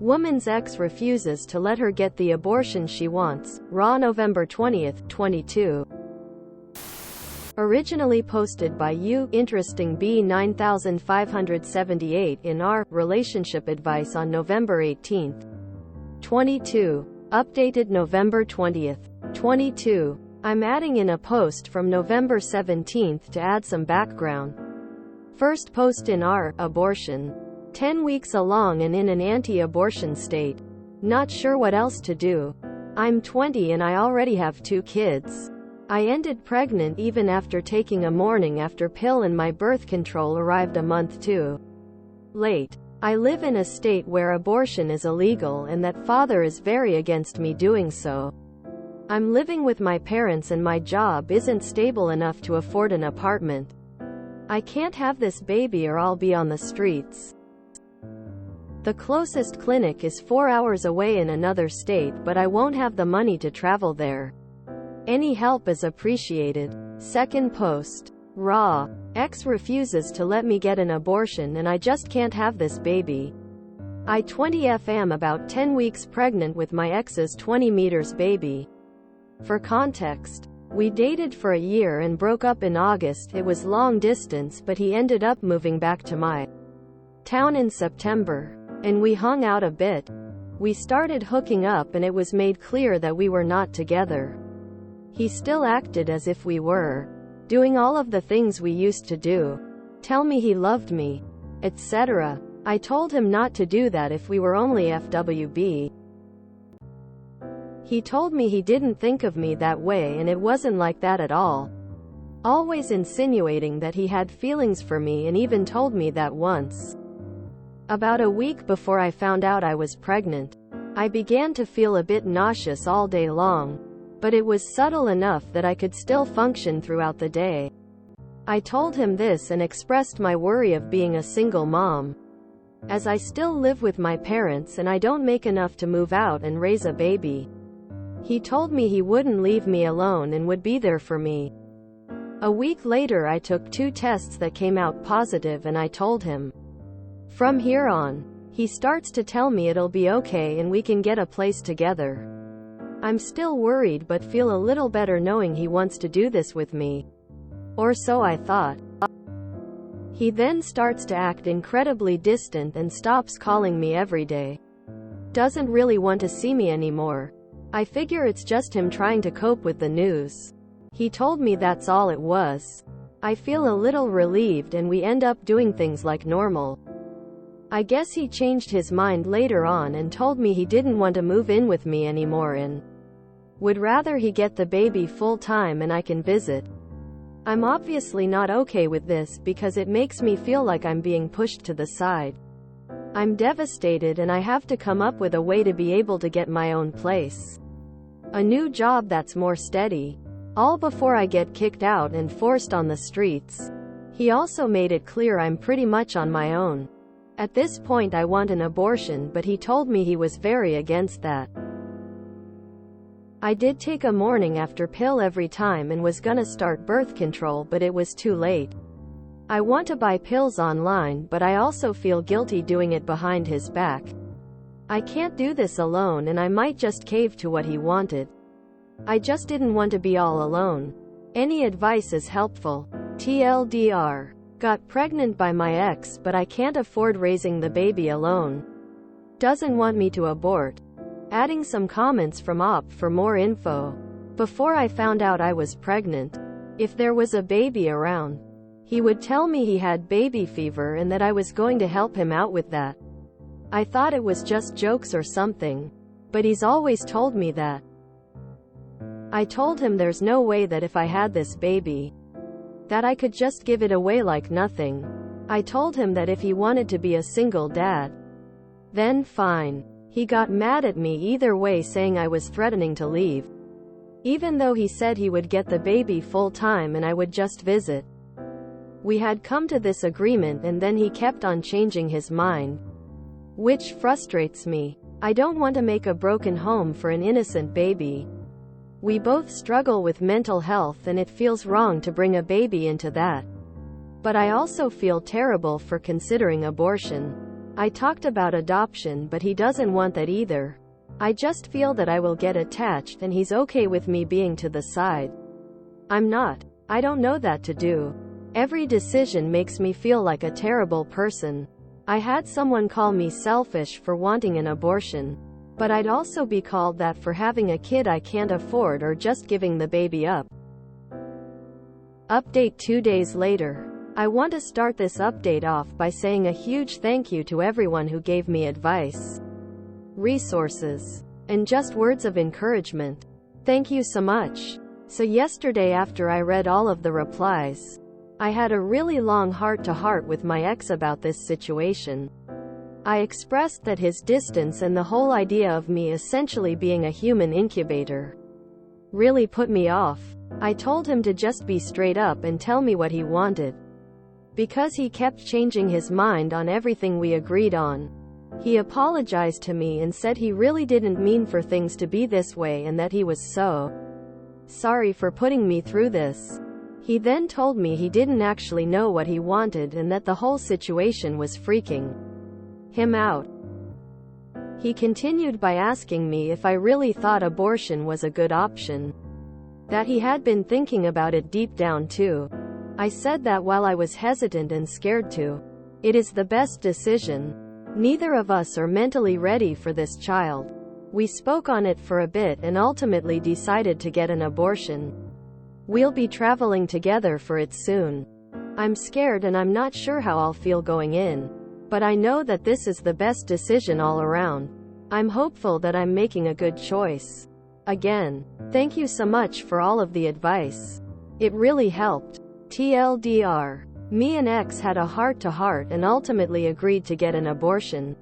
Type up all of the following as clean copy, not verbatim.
Woman's ex refuses to let her get the abortion she wants. Raw, November 20, 22. Originally posted by you, Interesting B 9578 in our relationship advice on November 18, 22. Updated November 20, 22. I'm adding in a post from November 17 to add some background. First post in our abortion. 10 weeks along and in an anti-abortion state. Not sure what else to do. I'm 20 and I already have 2 kids. I ended pregnant even after taking a morning after pill and my birth control arrived a month too late. I live in a state where abortion is illegal and that father is very against me doing so. I'm living with my parents and my job isn't stable enough to afford an apartment. I can't have this baby or I'll be on the streets. The closest clinic is 4 hours away in another state, but I won't have the money to travel there. Any help is appreciated. Second post. Raw. Ex refuses to let me get an abortion and I just can't have this baby. I 20F am about 10 weeks pregnant with my ex's 20 meters baby. For context, we dated for a year and broke up in August. It was long distance, but he ended up moving back to my town in September. And we hung out a bit. We started hooking up and it was made clear that we were not together. He still acted as if we were. Doing all of the things we used to do. Tell me he loved me, etc. I told him not to do that if we were only FWB. He told me he didn't think of me that way and it wasn't like that at all. Always insinuating that he had feelings for me and even told me that once. About a week before I found out I was pregnant, I began to feel a bit nauseous all day long. But it was subtle enough that I could still function throughout the day. I told him this and expressed my worry of being a single mom. As I still live with my parents and I don't make enough to move out and raise a baby. He told me he wouldn't leave me alone and would be there for me. A week later I took 2 tests that came out positive and I told him. From here on, he starts to tell me it'll be okay and we can get a place together. I'm still worried but feel a little better knowing he wants to do this with me. Or so I thought. He then starts to act incredibly distant and stops calling me every day. Doesn't really want to see me anymore. I figure it's just him trying to cope with the news. He told me that's all it was. I feel a little relieved and we end up doing things like normal. I guess he changed his mind later on and told me he didn't want to move in with me anymore and would rather he get the baby full time and I can visit. I'm obviously not okay with this because it makes me feel like I'm being pushed to the side. I'm devastated and I have to come up with a way to be able to get my own place. A new job that's more steady. All before I get kicked out and forced on the streets. He also made it clear I'm pretty much on my own. At this point I want an abortion, but he told me he was very against that. I did take a morning after pill every time and was gonna start birth control, but it was too late. I want to buy pills online, but I also feel guilty doing it behind his back. I can't do this alone and I might just cave to what he wanted. I just didn't want to be all alone. Any advice is helpful. TLDR. Got pregnant by my ex, but I can't afford raising the baby alone. Doesn't want me to abort. Adding some comments from op for more info. Before I found out I was pregnant, if there was a baby around, he would tell me he had baby fever and that I was going to help him out with that. I thought it was just jokes or something, but he's always told me that. I told him there's no way that if I had this baby, that I could just give it away like nothing. I told him that if he wanted to be a single dad, then fine. He got mad at me either way, saying I was threatening to leave. Even though he said he would get the baby full time and I would just visit. We had come to this agreement and then he kept on changing his mind. Which frustrates me. I don't want to make a broken home for an innocent baby. We both struggle with mental health and it feels wrong to bring a baby into that. But I also feel terrible for considering abortion. I talked about adoption, but he doesn't want that either. I just feel that I will get attached and he's okay with me being to the side. I'm not. I don't know that to do. Every decision makes me feel like a terrible person. I had someone call me selfish for wanting an abortion. But I'd also be called that for having a kid I can't afford or just giving the baby up. Update 2 days later. I want to start this update off by saying a huge thank you to everyone who gave me advice, resources, and just words of encouragement. Thank you so much. So yesterday, after I read all of the replies, I had a really long heart-to-heart with my ex about this situation. I expressed that his distance and the whole idea of me essentially being a human incubator really put me off. I told him to just be straight up and tell me what he wanted. Because he kept changing his mind on everything we agreed on. He apologized to me and said he really didn't mean for things to be this way and that he was so sorry for putting me through this. He then told me he didn't actually know what he wanted and that the whole situation was freaking him out. He continued by asking me if I really thought abortion was a good option. That he had been thinking about it deep down too. I said that while I was hesitant and scared to, it is the best decision. Neither of us are mentally ready for this child. We spoke on it for a bit and ultimately decided to get an abortion. We'll be traveling together for it soon. I'm scared and I'm not sure how I'll feel going in. But I know that this is the best decision all around. I'm hopeful that I'm making a good choice. Again, thank you so much for all of the advice. It really helped. TLDR. Me and ex had a heart-to-heart and ultimately agreed to get an abortion.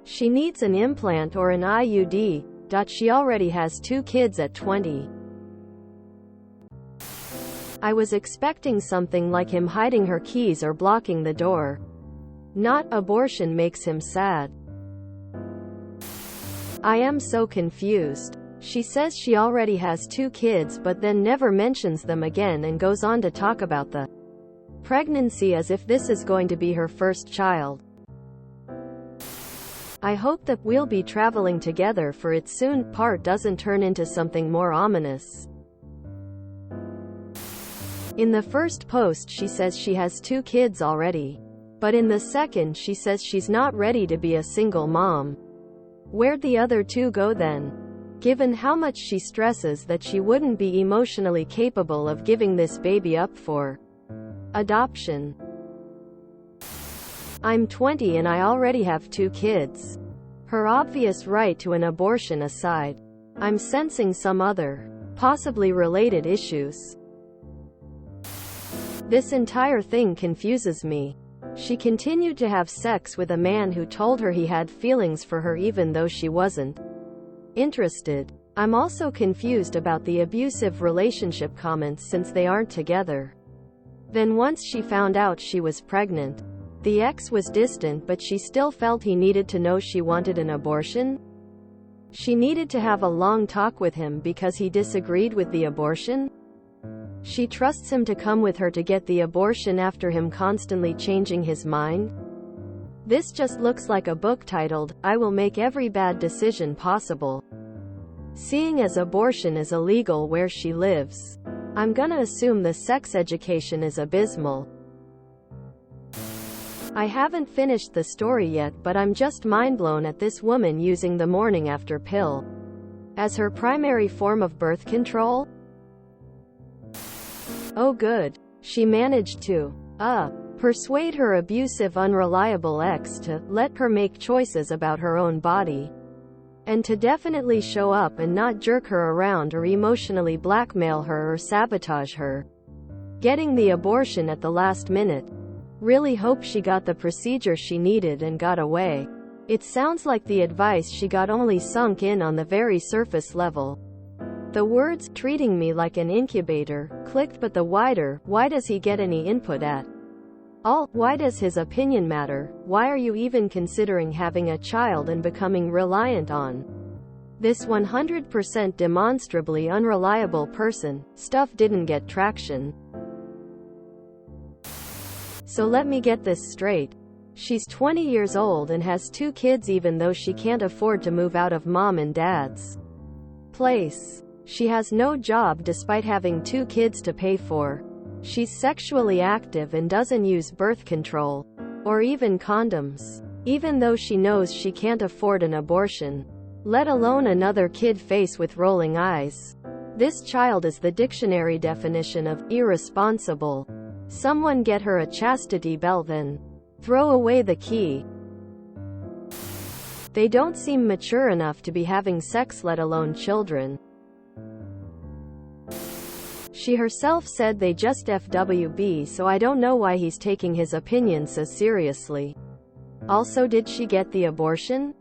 She needs an implant or an IUD. She already has 2 kids at 20. I was expecting something like him hiding her keys or blocking the door. Not abortion makes him sad. I am so confused. She says she already has 2 kids but then never mentions them again and goes on to talk about the pregnancy as if this is going to be her first child. I hope that we'll be traveling together for it soon part doesn't turn into something more ominous. In the first post she says she has 2 kids already. But in the second she says she's not ready to be a single mom. Where'd the other 2 go then? Given how much she stresses that she wouldn't be emotionally capable of giving this baby up for adoption. I'm 20 and I already have 2 kids. Her obvious right to an abortion aside, I'm sensing some other, possibly related issues. This entire thing confuses me. She continued to have sex with a man who told her he had feelings for her even though she wasn't interested. I'm also confused about the abusive relationship comments since they aren't together. Then once she found out she was pregnant, the ex was distant but she still felt he needed to know she wanted an abortion? She needed to have a long talk with him because he disagreed with the abortion? She trusts him to come with her to get the abortion after him constantly changing his mind? This just looks like a book titled, I Will Make Every Bad Decision Possible. Seeing as abortion is illegal where she lives, I'm gonna assume the sex education is abysmal. I haven't finished the story yet but I'm just mindblown at this woman using the morning after pill as her primary form of birth control. Oh good. She managed to persuade her abusive, unreliable ex to let her make choices about her own body. And to definitely show up and not jerk her around or emotionally blackmail her or sabotage her. Getting the abortion at the last minute. Really hope she got the procedure she needed and got away. It sounds like the advice she got only sunk in on the very surface level. The words, treating me like an incubator, clicked but the wider, why does he get any input at all? Why does his opinion matter? Why are you even considering having a child and becoming reliant on this 100% demonstrably unreliable person? Stuff didn't get traction. So let me get this straight. She's 20 years old and has 2 kids even though she can't afford to move out of mom and dad's place. She has no job despite having 2 kids to pay for. She's sexually active and doesn't use birth control, or even condoms, even though she knows she can't afford an abortion, let alone another kid face with rolling eyes. This child is the dictionary definition of irresponsible. Someone get her a chastity belt then throw away the key. They don't seem mature enough to be having sex, let alone children. She herself said they just FWB, so I don't know why he's taking his opinion so seriously. Also, did she get the abortion?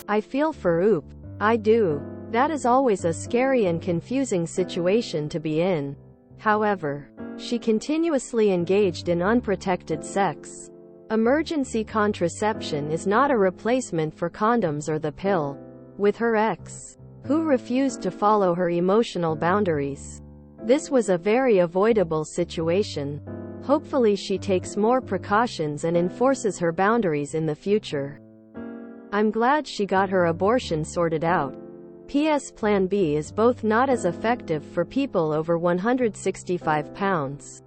I feel for Oop. I do. That is always a scary and confusing situation to be in. However, she continuously engaged in unprotected sex. Emergency contraception is not a replacement for condoms or the pill. With her ex, who refused to follow her emotional boundaries. This was a very avoidable situation. Hopefully she takes more precautions and enforces her boundaries in the future. I'm glad she got her abortion sorted out. P.S. Plan B is both not as effective for people over 165 pounds,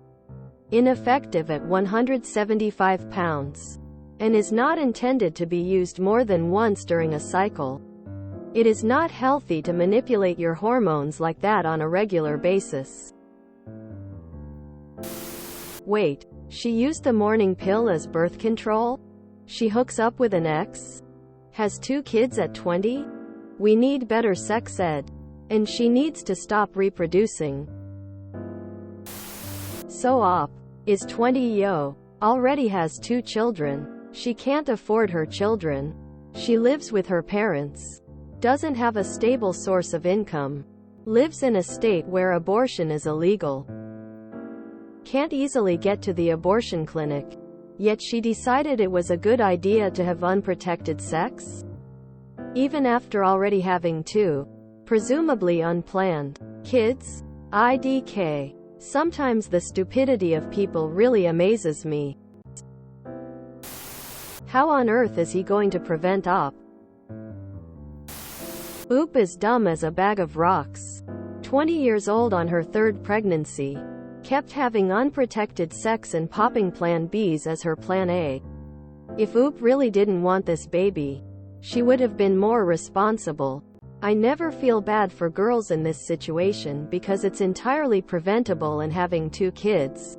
ineffective at 175 pounds, and is not intended to be used more than once during a cycle. It is not healthy to manipulate your hormones like that on a regular basis. Wait, she used the morning pill as birth control? She hooks up with an ex? Has 2 kids at 20? We need better sex ed. And she needs to stop reproducing. So Op is 20 yo. Already has 2 children. She can't afford her children. She lives with her parents. Doesn't have a stable source of income. Lives in a state where abortion is illegal. Can't easily get to the abortion clinic. Yet she decided it was a good idea to have unprotected sex? Even after already having 2, presumably unplanned, kids? IDK. Sometimes the stupidity of people really amazes me. How on earth is he going to prevent Op? Oop is dumb as a bag of rocks. 20 years old on her 3rd pregnancy. Kept having unprotected sex and popping Plan Bs as her Plan A. If Oop really didn't want this baby, she would have been more responsible. I never feel bad for girls in this situation because it's entirely preventable, and having 2 kids.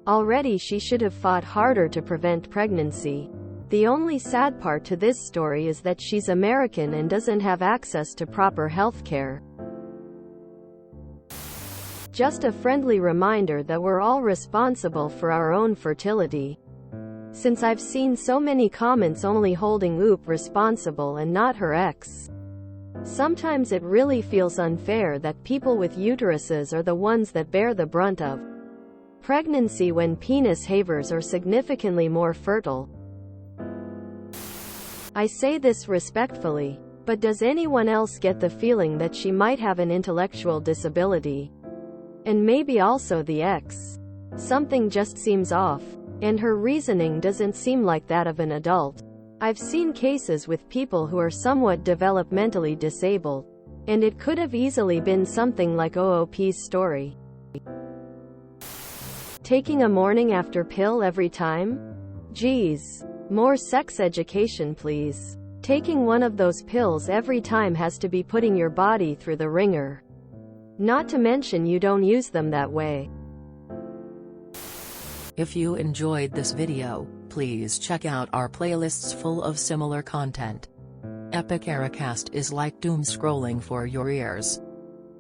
Already she should have fought harder to prevent pregnancy. The only sad part to this story is that she's American and doesn't have access to proper health care. Just a friendly reminder that we're all responsible for our own fertility. Since I've seen so many comments only holding Oop responsible and not her ex, sometimes it really feels unfair that people with uteruses are the ones that bear the brunt of pregnancy when penis havers are significantly more fertile. I say this respectfully, but does anyone else get the feeling that she might have an intellectual disability? And maybe also the ex. Something just seems off, and her reasoning doesn't seem like that of an adult. I've seen cases with people who are somewhat developmentally disabled, and it could have easily been something like OOP's story. Taking a morning after pill every time? Geez. More sex education please. Taking one of those pills every time has to be putting your body through the ringer. Not to mention you don't use them that way. If you enjoyed this video, please check out our playlists full of similar content. Epic Ericast is like doom scrolling for your ears.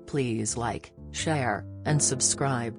Please like, share, and subscribe.